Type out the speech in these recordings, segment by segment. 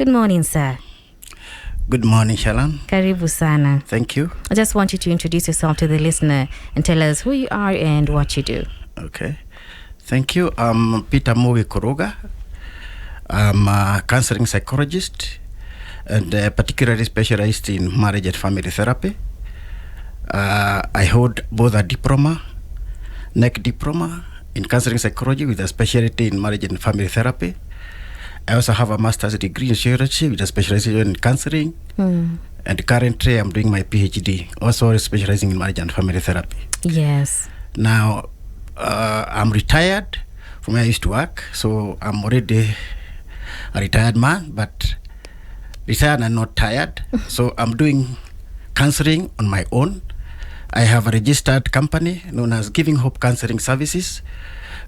Good morning, sir. Good morning, Shalan. Karibu sana. Thank you. I just want you to introduce yourself to the listener and tell us who you are and what you do. Okay. Thank you. I'm Peter Mugi Kuruga. I'm a counseling psychologist and particularly specialized in marriage and family therapy. I hold both a diploma, NEC diploma in counseling psychology with a specialty in marriage and family therapy. I also have a master's degree in sociology with a specialization in counseling. And currently I'm doing my PhD, also specializing in marriage and family therapy. Yes. Now, I'm retired from where I used to work, so I'm already a retired man, but retired and not tired. So I'm doing counseling on my own. I have a registered company known as Giving Hope Counseling Services.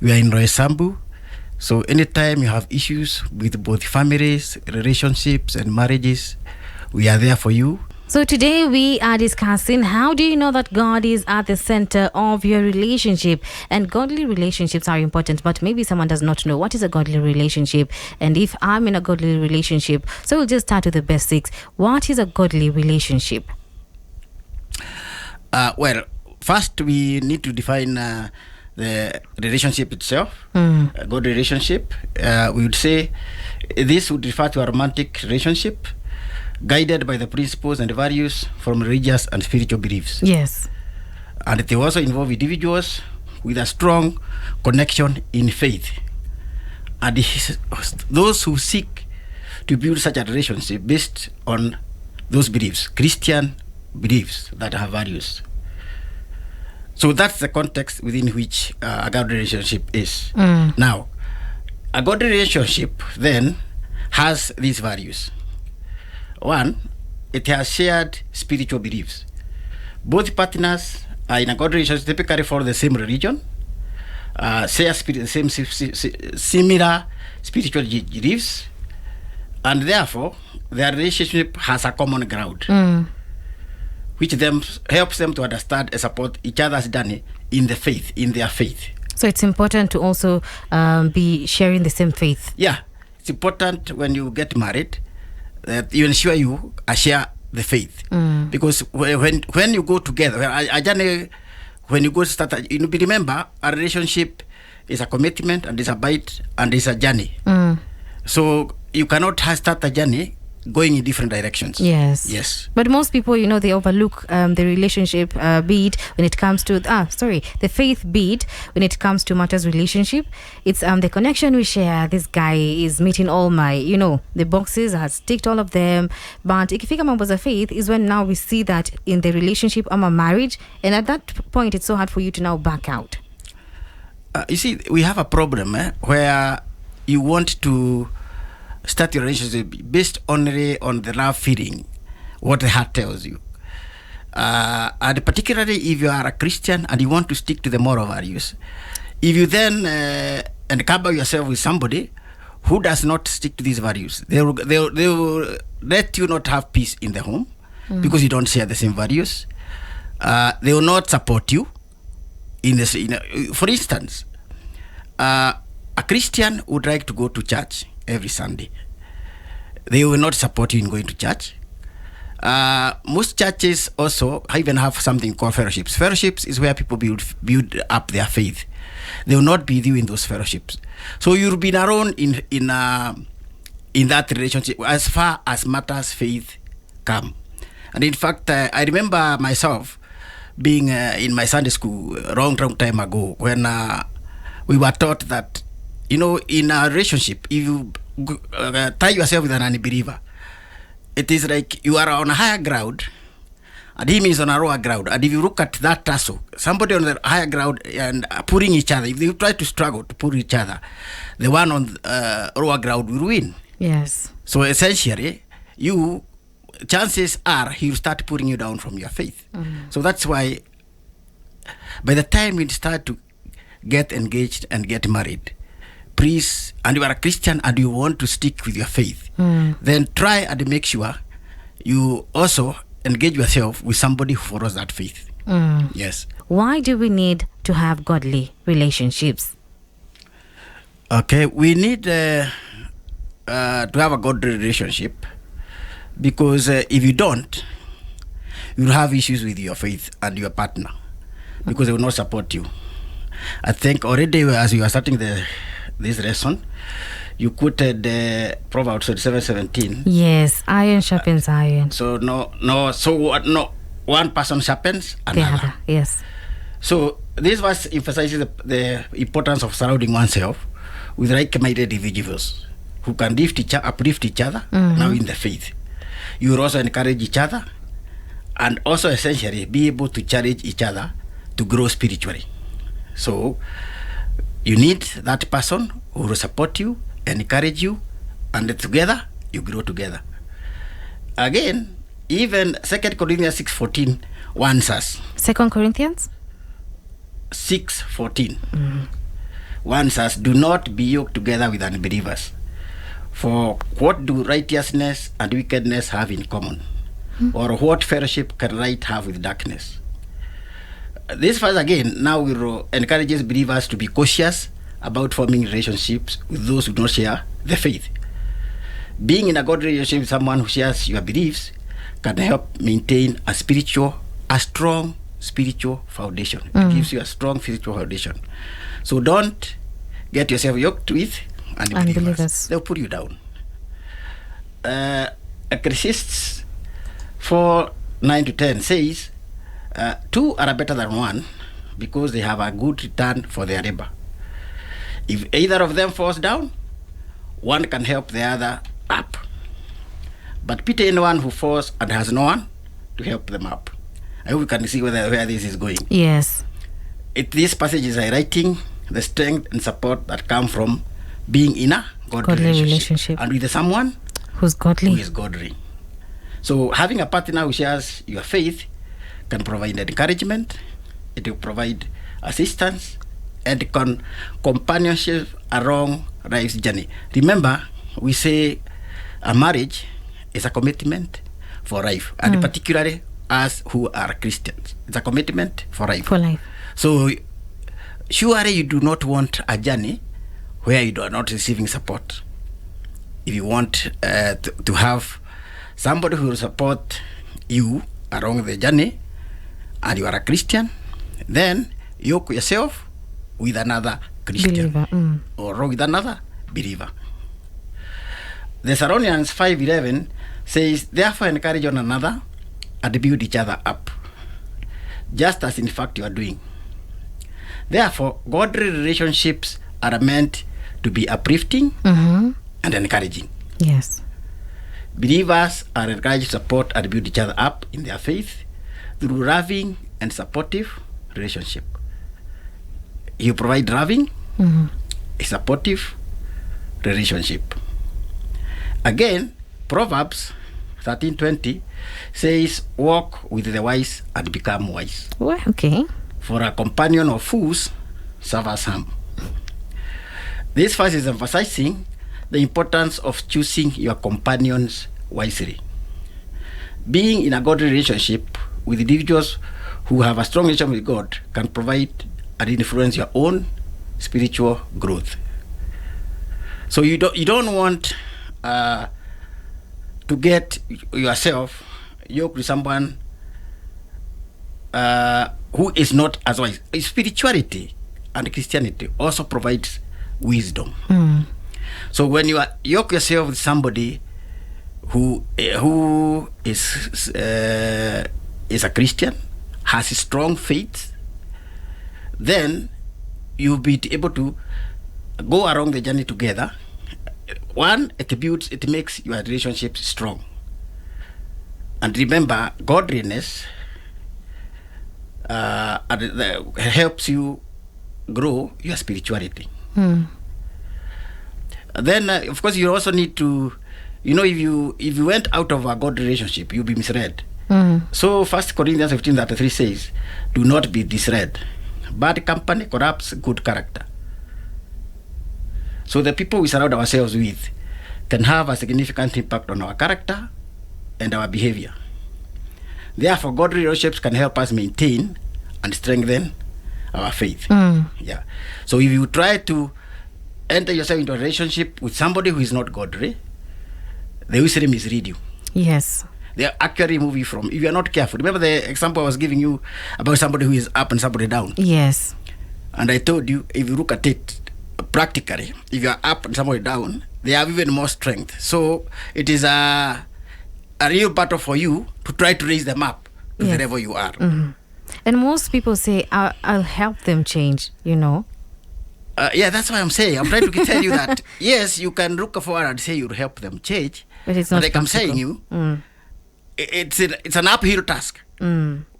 We are in Roysambu. So anytime you have issues with both families, relationships, and marriages, we are there for you. So today we are discussing how do you know that God is at the center of your relationship. And godly relationships are important, but maybe someone does not know what is a godly relationship. And if I'm in a godly relationship, so we'll just start with the basics. What is a godly relationship? Well, first we need to define the relationship itself. A good relationship, we would say this would refer to a romantic relationship guided by the principles and values from religious and spiritual beliefs. Yes. And they also involve individuals with a strong connection in faith. And those who seek to build such a relationship based on those beliefs, Christian beliefs that have values. So that's the context within which a godly relationship is. Now, a godly relationship then has these values. One, it has shared spiritual beliefs. Both partners are in a godly relationship typically follow the same religion, share the same similar spiritual beliefs, and therefore their relationship has a common ground, which helps them to understand and support each other's journey in the faith, in their faith. So it's important to also be sharing the same faith. Yeah, it's important when you get married that you ensure you share the faith, because when you go together, a journey, when you go to start, remember a relationship is a commitment and is a bite and is a journey. So you cannot start a journey going in different directions. Yes. But most people, they overlook the relationship beat when it comes to the faith beat when it comes to matters relationship. It's the connection we share. This guy is meeting all my, the boxes, has ticked all of them. But ikifika mambo za faith is when now we see that in the relationship or a marriage, and at that point it's so hard for you to now back out. You see, we have a problem where you want to start your relationship based only on the love feeling, what the heart tells you. And particularly if you are a Christian and you want to stick to the moral values, if you then encounter yourself with somebody who does not stick to these values, they will let you not have peace in the home because you don't share the same values. They will not support you in this. For instance, a Christian would like to go to church every Sunday. They will not support you in going to church. Most churches also even have something called fellowships. Fellowships is where people build up their faith. They will not be with you in those fellowships. So you'll be alone in that relationship as far as matters faith come. And in fact, I remember myself being in my Sunday school a long time ago when we were taught that in a relationship, if you tie yourself with an unbeliever, it is like you are on a higher ground and him is on a lower ground. And if you look at that tussle, somebody on the higher ground and pulling each other, if they try to struggle to pull each other, the one on lower ground will win. Yes. So essentially, chances are he'll start pulling you down from your faith. So that's why by the time we start to get engaged and get married, please, and you are a Christian and you want to stick with your faith, then try and make sure you also engage yourself with somebody who follows that faith. Yes. Why do we need to have godly relationships? Okay, we need to have a godly relationship, because if you don't, you'll have issues with your faith and your partner, because they will not support you. I think already as you are starting this lesson, you quoted Proverbs 37:17. Yes, iron sharpens iron. So one person sharpens The another. other, yes. So this verse emphasizes the importance of surrounding oneself with like-minded individuals who can uplift each other now in the faith. You will also encourage each other, and also essentially be able to challenge each other to grow spiritually. So you need that person who will support you, encourage you, and together you grow together. Again, even 2 Corinthians 6:14 warns us. 2 Corinthians 6:14 warns us, do not be yoked together with unbelievers. For what do righteousness and wickedness have in common? Or what fellowship can light have with darkness? This verse again now will encourages believers to be cautious about forming relationships with those who don't share the faith. Being in a godly relationship with someone who shares your beliefs can help maintain a strong spiritual foundation. It gives you a strong spiritual foundation. So don't get yourself yoked with unbelievers. They'll put you down. Ecclesiastes 4:9-10 says, two are better than one because they have a good return for their labor. If either of them falls down, one can help the other up. But pity anyone who falls and has no one to help them up. I hope you can see where this is going. Yes. This passage is highlighting the strength and support that come from being in a godly relationship and with someone who's godly. Who is godly. So having a partner who shares your faith can provide encouragement, it will provide assistance, and companionship along life's journey. Remember, we say a marriage is a commitment for life, and particularly us who are Christians, it's a commitment for life. For life. So surely you do not want a journey where you are not receiving support. If you want to have somebody who will support you along the journey, and you are a Christian, then yoke yourself with another Christian Believer. or with another believer. Thessalonians 5:11 says, therefore encourage one another and build each other up, just as in fact you are doing. Therefore, godly relationships are meant to be uplifting and encouraging. Yes. Believers are encouraged to support and build each other up in their faith through loving and supportive relationship. You provide loving, a supportive relationship. Again, Proverbs 13:20 says, walk with the wise and become wise. Well, okay. For a companion of fools suffers harm. This verse is emphasizing the importance of choosing your companions wisely. Being in a godly relationship with individuals who have a strong relationship with God can provide and influence your own spiritual growth. So you don't want to get yourself yoked with someone who is not as wise. Spirituality and Christianity also provides wisdom. So when you yoke yourself with somebody who is a Christian, has a strong faith, then you'll be able to go along the journey together. One, it makes your relationship strong. And remember, godliness helps you grow your spirituality. Then, of course, you also need to, if you went out of a God relationship, you'll be misled. So 1 Corinthians 15:33 says, do not be misled. Bad company corrupts good character. So the people we surround ourselves with can have a significant impact on our character and our behavior. Therefore, godly relationships can help us maintain and strengthen our faith. Yeah. So if you try to enter yourself into a relationship with somebody who is not godly, they will say mislead you. Yes. They actually move you from, if you are not careful. Remember the example I was giving you about somebody who is up and somebody down? Yes. And I told you, if you look at it practically, if you are up and somebody down, they have even more strength. So it is a real battle for you to try to raise them up to the level you are. And most people say, I'll help them change, you know. Yeah, that's why I'm saying. I'm trying to tell you that, yes, you can look forward and say you'll help them change. But it's not like practical. I'm saying you, it's an uphill task.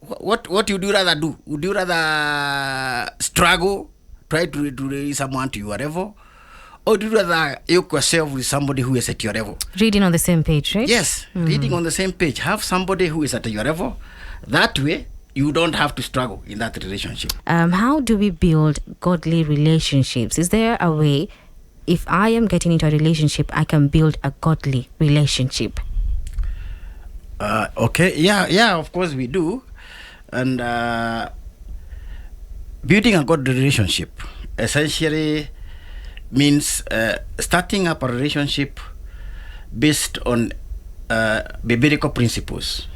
What you do rather do? Would you rather struggle, try to raise someone to your level? Or do you rather yoke yourself with somebody who is at your level? Reading on the same page, right? Yes, reading on the same page. Have somebody who is at your level. That way, you don't have to struggle in that relationship. How do we build godly relationships? Is there a way, if I am getting into a relationship, I can build a godly relationship? Okay, yeah, of course we do. And building a godly relationship essentially means starting up a relationship based on biblical principles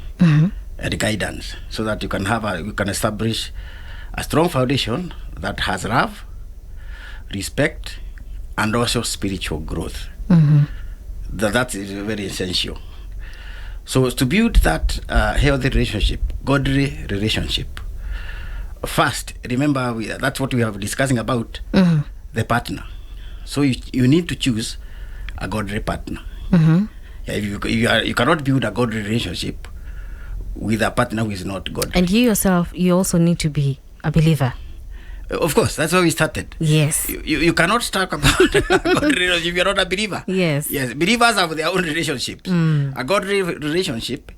and guidance, so that you can establish a strong foundation that has love, respect, and also spiritual growth. That is very essential. So to build that healthy relationship, godly relationship, first, remember that's what we are discussing about, the partner. So you need to choose a godly partner. Yeah, you cannot build a godly relationship with a partner who is not godly. And you yourself, you also need to be a believer. Of course, that's why we started. Yes. You cannot talk about a godly relationship if you're not a believer. Yes. Yes, believers have their own relationships. A godly relationship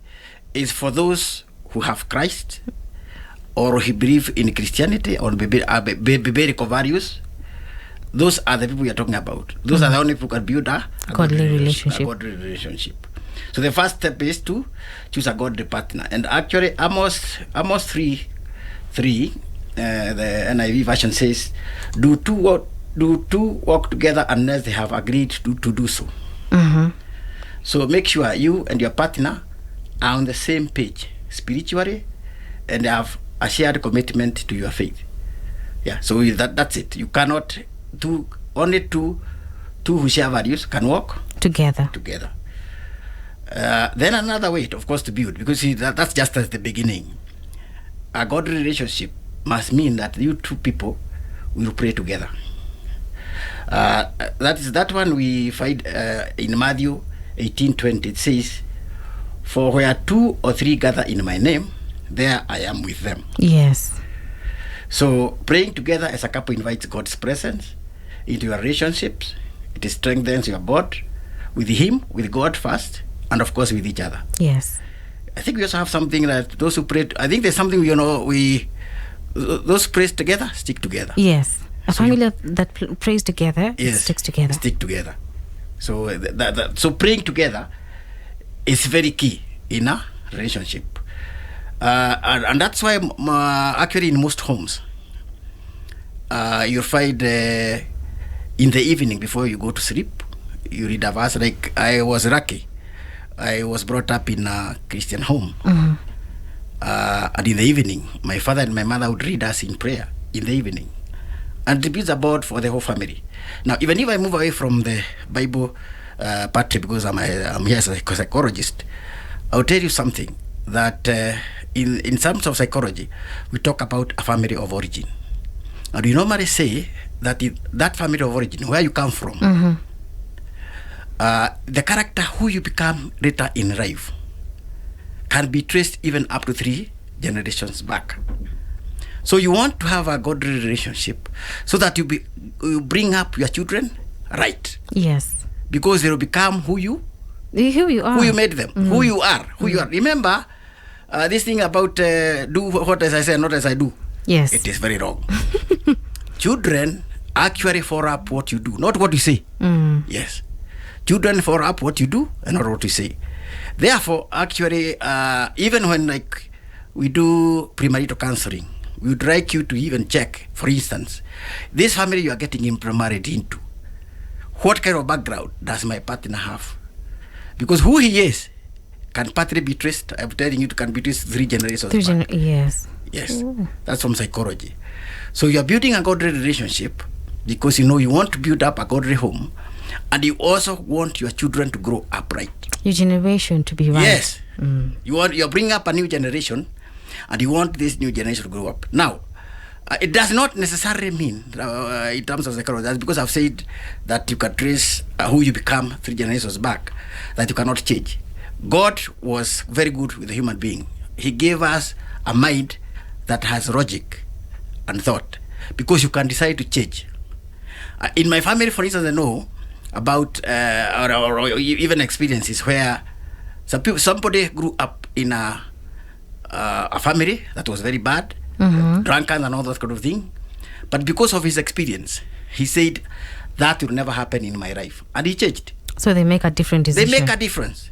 is for those who have Christ, or who believe in Christianity or biblical values. Those are the people we are talking about. Those are the only people who can build a godly relationship. A godly relationship. So the first step is to choose a godly partner. And actually, Amos 3, the NIV version says, do two walk together unless they have agreed to do so. So make sure you and your partner are on the same page spiritually and have a shared commitment to your faith. Yeah, so that's it. You cannot do, only two who share values can walk together. Then another way, of course, to build, because that's just at the beginning. A godly relationship must mean that you two people will pray together. That one we find in Matthew 18:20. It says, "For where 2 or 3 gather in my name, there I am with them." Yes. So praying together as a couple invites God's presence into your relationships. It strengthens your bond with Him, with God first, and of course with each other. Yes. I think we also have something that those who pray, I think there's something, those who pray together stick together. Yes. A family that prays together, yes, sticks together. Stick together. So so praying together is very key in a relationship. And that's why actually in most homes, you'll find in the evening before you go to sleep, you read a verse. Like I was lucky. I was brought up in a Christian home. And in the evening, my father and my mother would read us in prayer in the evening. And it builds a bond for the whole family. Now, even if I move away from the Bible part, because I'm here as a psychologist, I'll tell you something, that in terms of psychology, we talk about a family of origin. And we normally say that that family of origin, where you come from, the character who you become later in life can be traced even up to 3 generations back. So you want to have a godly relationship so that you bring up your children right. Yes. Because they will become who you are. Who you made them. Who you are. Remember this thing about do what as I say, not as I do. Yes. It is very wrong. Children actually follow up what you do, not what you say. Yes. Children follow up what you do and not what you say. Therefore, actually, even when like we do premarital counseling, we would like you to even check, for instance, this family you are getting married into, what kind of background does my partner have? Because who he is can partly be traced. I'm telling you, it can be traced 3 generations back. Yes. Yes, that's from psychology. So you are building a godly relationship because you want to build up a godly home, and you also want your children to grow upright. Your generation to be right. Yes, you're bringing up a new generation, and you want this new generation to grow up. Now, it does not necessarily mean, in terms of psychology, that's because I've said that you can trace who you become 3 generations back, that you cannot change. God was very good with the human being. He gave us a mind that has logic and thought, because you can decide to change. In my family, for instance, I know about or even experiences where somebody grew up in a family that was very bad, drunken and all that kind of thing, but because of his experience, he said that will never happen in my life, and he changed. So they make a different decision. They make a difference.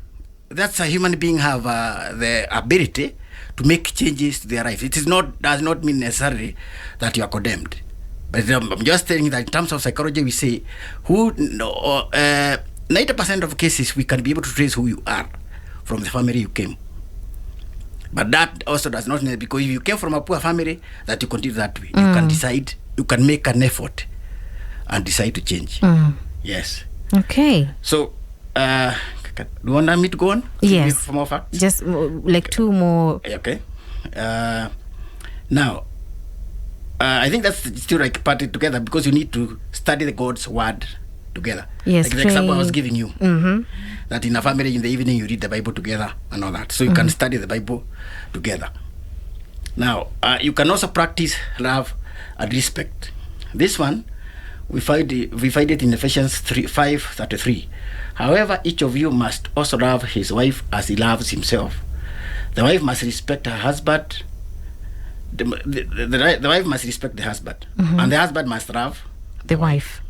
That's a human being have the ability to make changes to their life. It does not mean necessarily that you are condemned. But I'm just telling you that in terms of psychology, we say 90% of cases we can be able to trace who you are from the family you came. But that also does not mean, because if you came from a poor family, that you continue that way. You can decide, you can make an effort and decide to change. Yes. Okay. So, do you want me to go on? Yes. For more facts? Just like 2 more. Okay. Now, I think that's still like parted together, because you need to study the God's word together. Yes. Like the example I was giving you. That in a family in the evening you read the Bible together and all that. So you can study the Bible together. Now, you can also practice love and respect. This one, we find it in Ephesians 5:33. However, each of you must also love his wife as he loves himself. The wife must respect her husband. The wife must respect the husband, and the husband must love the wife.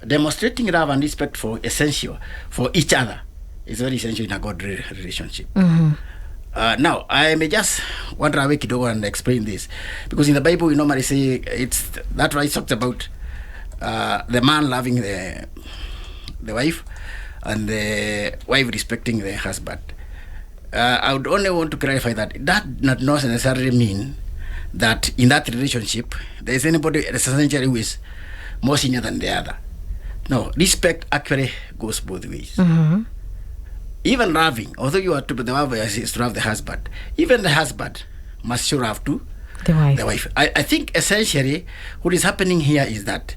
Demonstrating love and respect for each other is very essential in a good relationship. Now, I may just wander away kidogo and explain this, because in the Bible we normally say that right talks about the man loving the wife and the wife respecting the husband. I would only want to clarify that does not necessarily mean that in that relationship there is anybody essentially who is more senior than the other. No, respect actually goes both ways. Even loving, although you are to be the wife is to love the husband, even the husband must show love to the wife. I think essentially what is happening here is that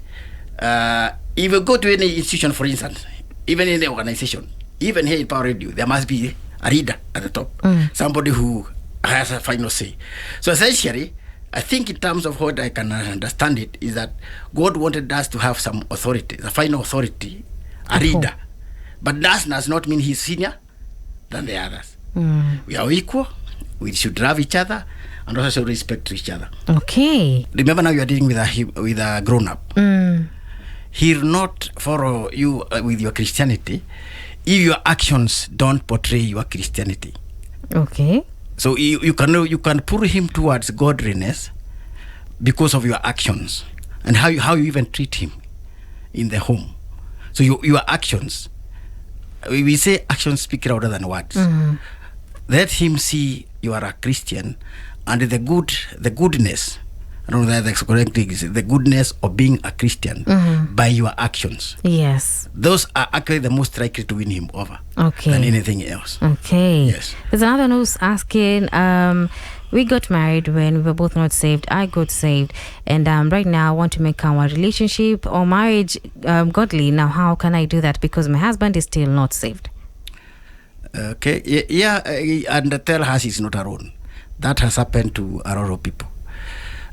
if you go to any institution, for instance, even in the organization, even here in Power Radio, there must be a leader at the top, somebody who has a final say. So essentially, I think in terms of what I can understand it, is that God wanted us to have some authority, the final authority, a leader. But that does not mean he's senior than the others. We are equal, we should love each other, and also should respect each other. Okay. Remember, now you are dealing with a grown-up. He'll not follow you with your Christianity if your actions don't portray your Christianity. Okay. So you can pull him towards godliness because of your actions and how you even treat him in the home. So your actions, we say actions speak louder than words. Let him see you are a Christian, and the goodness. I don't know that's correct. The goodness of being a Christian by your actions. Yes. Those are actually the most likely to win him over than anything else. Okay. Yes. There's another one who's asking, we got married when we were both not saved. I got saved. And right now I want to make our relationship or marriage godly. Now, how can I do that? Because my husband is still not saved. Okay. Yeah, and tell her she's not alone. That has happened to a lot of people.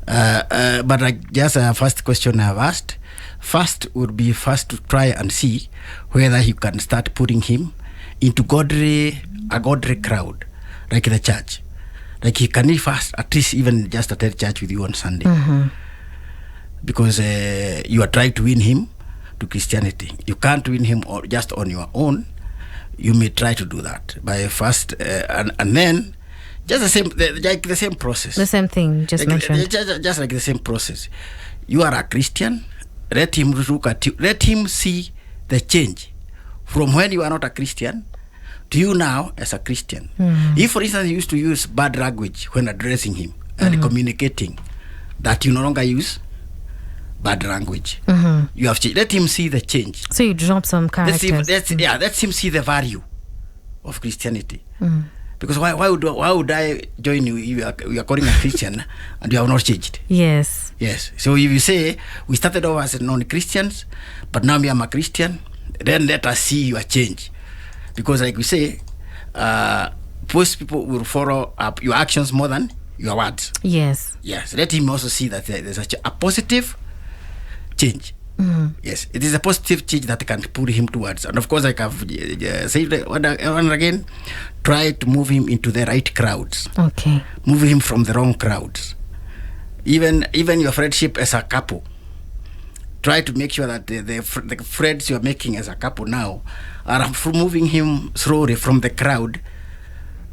But just a first question I have asked, first would be to try and see whether you can start putting him into a godly crowd, like the church. Like he can first at least even just attend church with you on Sunday. Because you are trying to win him to Christianity. You can't win him just on your own. You may try to do that by first, and then just the same process. The same thing just mentioned. Just like the same process. You are a Christian. Let him look at you. Let him see the change from when you are not a Christian to you now as a Christian. If, for instance, you used to use bad language when addressing him and communicating, that you no longer use bad language. You have changed. Let him see the change. So you drop some characters. Let him see the value of Christianity. Because why would I join you if you are calling a Christian and you have not changed? Yes. Yes. So if you say, we started off as non-Christians, but now me I'm a Christian, then let us see your change. Because like we say, most people will follow up your actions more than your words. Yes. Yes. Let him also see that there's a positive change. Yes, it is a positive change that can pull him towards. And of course, like I've said one again, try to move him into the right crowds. Okay. Move him from the wrong crowds. Even your friendship as a couple, try to make sure that the friends you are making as a couple now are moving him slowly from the crowd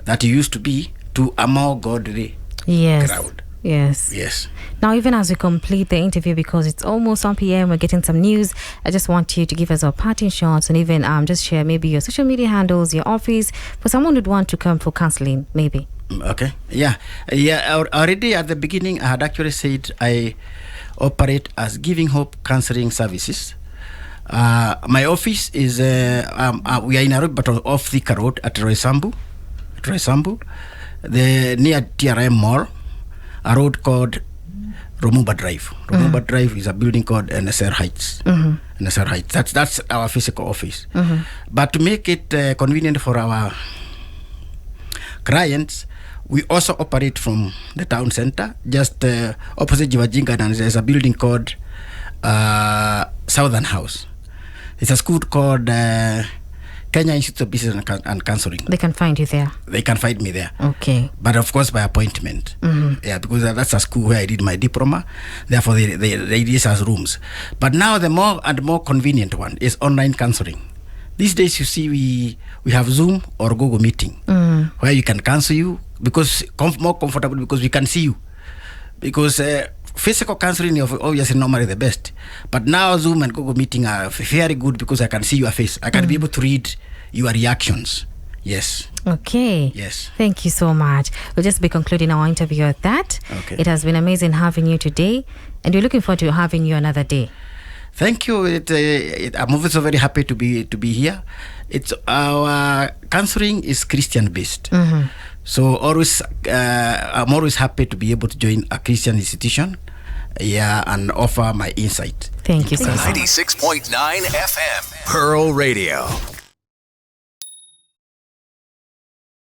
that you used to be to a more godly crowd. Yes. Now, even as we complete the interview, because it's almost 1 p.m., we're getting some news. I just want you to give us our parting shots and even just share maybe your social media handles, your office, for someone who'd want to come for counseling, maybe. Okay. Yeah. Already at the beginning, I had actually said I operate as Giving Hope Counseling Services. My office is we are in Nairobi, but off Thika Road at Roysambu, near TRM Mall. A road called Romumba Drive. Romumba Drive is a building called NSR Heights. NSR Heights. That's our physical office. But to make it convenient for our clients, we also operate from the town center, just opposite Jivajinga, and there's a building called Southern House. It's a school called Kenya Institute of Business and Counseling. They can find you there? They can find me there. Okay. But of course by appointment. Yeah, because that's a school where I did my diploma. Therefore, they use as rooms. But now the more and more convenient one is online counseling. These days, you see, we have Zoom or Google Meeting where you can counsel you because more comfortable because we can see you. Because physical counseling is obviously normally the best. But now Zoom and Google Meeting are very good because I can see your face. I can be able to read your reactions. Yes. Okay. Yes. Thank you so much. We'll just be concluding our interview at that. Okay. It has been amazing having you today, and we're looking forward to having you another day. Thank you. I'm also very happy to be here. It's our counseling is Christian based. So I'm always happy to be able to join a Christian institution, and offer my insight. Thank you so much. 96.9 FM, Pearl Radio.